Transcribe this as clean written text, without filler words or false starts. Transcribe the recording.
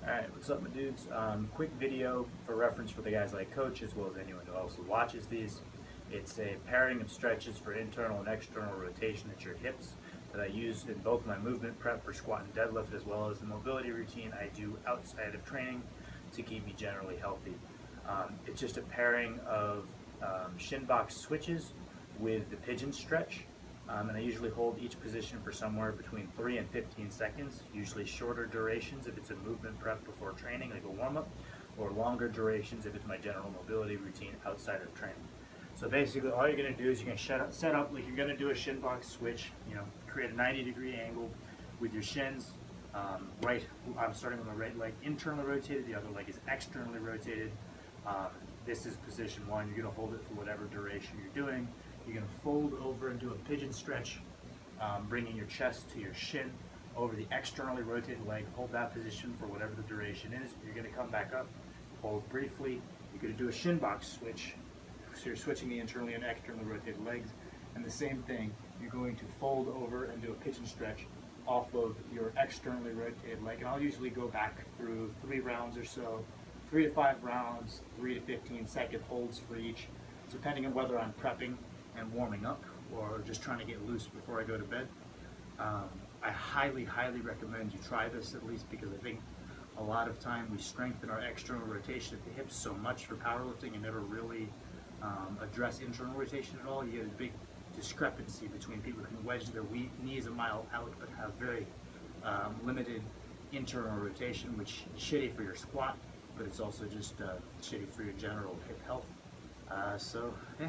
Alright, what's up my dudes? Quick video for reference for the guys I coach as well as anyone who also watches these. It's a pairing of stretches for internal and external rotation at your hips that I use in both my movement prep for squat and deadlift as well as the mobility routine I do outside of training to keep me generally healthy. It's just a pairing of shin box switches with the pigeon stretch. And I usually hold each position for somewhere between 3 and 15 seconds, usually shorter durations if it's a movement prep before training, like a warm-up, or longer durations if it's my general mobility routine outside of training. So basically all you're going to do is you're going to set up like you're going to do a shin box switch, create a 90-degree angle with your shins. I'm starting with my right leg internally rotated, the other leg is externally rotated. This is position one. You're going to hold it for whatever duration you're doing. You're going to fold over and do a pigeon stretch, bringing your chest to your shin over the externally rotated leg. Hold that position for whatever the duration is. You're going to come back up, hold briefly. You're going to do a shin box switch. So you're switching the internally and externally rotated legs. And the same thing, you're going to fold over and do a pigeon stretch off of your externally rotated leg. And I'll usually go back through 3 rounds or so, 3 to 5 rounds, 3 to 15-second holds for each, depending on whether I'm prepping and warming up or just trying to get loose before I go to bed. I highly recommend you try this at least, because I think a lot of time we strengthen our external rotation at the hips so much for powerlifting and never really address internal rotation at all. You get a big discrepancy between people who can wedge their knees a mile out but have very limited internal rotation, which is shitty for your squat, but it's also just shitty for your general hip health. So yeah.